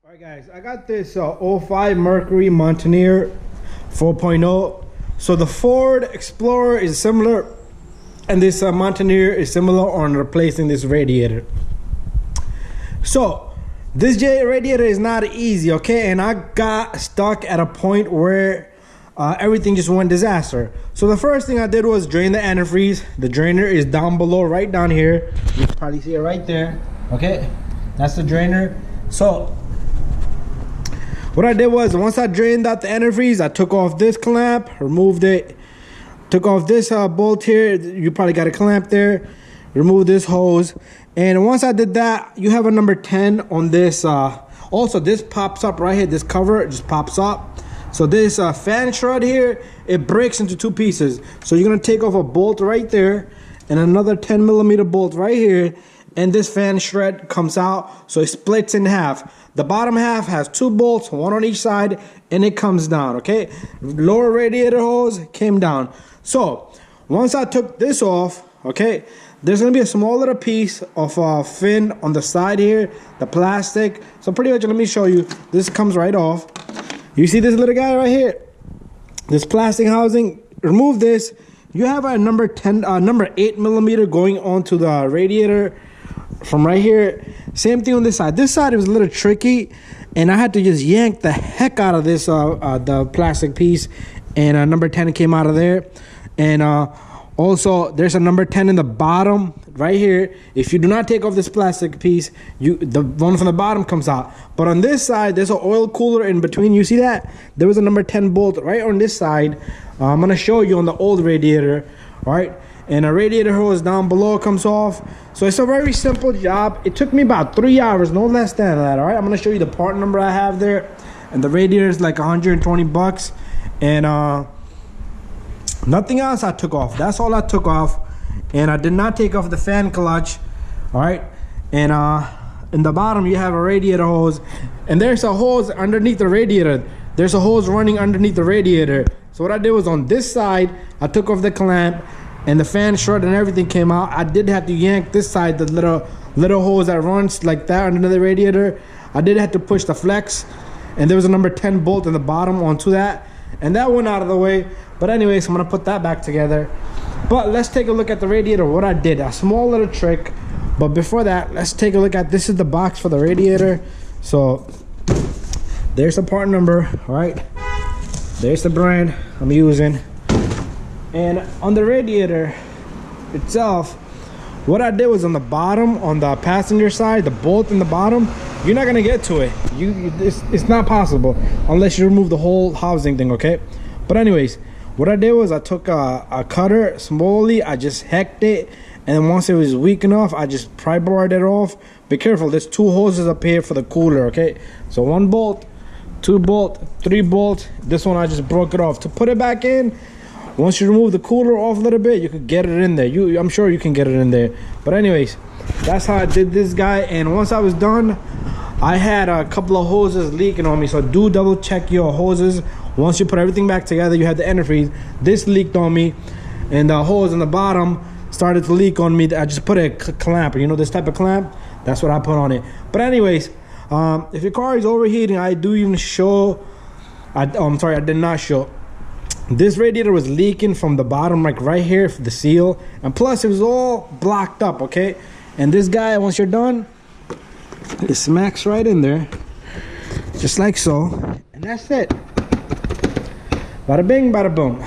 Alright guys, I got this '05 Mercury Mountaineer 4.0. So the Ford Explorer is similar, and this Mountaineer is similar on replacing this radiator. So this radiator is not easy, okay? And I got stuck at a point where everything just went disaster. So the first thing I did was drain the antifreeze. The drainer is down below, right down here. You can probably see it right there. Okay, that's the drainer. So what I did was, once I drained out the antifreeze, I took off this clamp, removed it, took off this bolt here. You probably got a clamp there. Remove this hose. And once I did that, you have a number 10 on this. Also, this pops up right here. This cover just pops up. So this fan shroud here, it breaks into two pieces. So you're gonna take off a bolt right there and another 10mm bolt right here, and this fan shred comes out, so it splits in half. The bottom half has two bolts, one on each side, and it comes down, okay? Lower radiator hose came down. So once I took this off, okay, there's gonna be a small little piece of fin on the side here, the plastic. So pretty much, let me show you. This comes right off. You see this little guy right here? This plastic housing, remove this. You have a number 8mm going onto the radiator from right here. Same thing on this side. This side, it was a little tricky, and I had to just yank the heck out of this the plastic piece, and number 10 came out of there. And also there's a number 10 in the bottom right here. If you do not take off this plastic piece, the one from the bottom comes out. But on this side, there's an oil cooler in between. You see that? There was a number 10 bolt right on this side. I'm gonna show you on the old radiator. All right, and a radiator hose down below comes off. So it's a very simple job. It took me about 3 hours, no less than that. All right, I'm gonna show you the part number I have there, and the radiator is like 120 bucks, and nothing else I took off. That's all I took off. And I did not take off the fan clutch. All right, and in the bottom you have a radiator hose, and there's a hose underneath the radiator. There's a hose running underneath the radiator. So what I did was, on this side, I took off the clamp, and the fan short and everything came out. I did have to yank this side, the little hose that runs like that under the radiator. I did have to push the flex, and there was a number 10 bolt in the bottom onto that, and that went out of the way. But anyways, I'm gonna put that back together. But let's take a look at the radiator. What I did, a small little trick. But before that, let's take a look at, this is the box for the radiator. So there's the part number, all right? There's the brand I'm using. And on the radiator itself, what I did was, on the bottom, on the passenger side, the bolt in the bottom, you're not gonna get to it. It's not possible unless you remove the whole housing thing, okay? But anyways, what I did was, I took a cutter, slowly, I just hecked it, and then once it was weak enough, I just pry barred it off. Be careful, there's two hoses up here for the cooler, okay? So 1 bolt, 2 bolt, 3 bolt. This one I just broke it off. To put it back in, once you remove the cooler off a little bit, you could get it in there. I'm sure you can get it in there. But anyways, that's how I did this guy. And once I was done, I had a couple of hoses leaking on me. So do double check your hoses. Once you put everything back together, you had the antifreeze. This leaked on me, and the hose in the bottom started to leak on me. I just put a clamp, you know, this type of clamp. That's what I put on it. But anyways, if your car is overheating, I do even show. I'm sorry, I did not show. This radiator was leaking from the bottom, like right here, for the seal, and plus it was all blocked up, okay? And this guy, once you're done, it smacks right in there, just like so, and that's it. Bada bing, bada boom.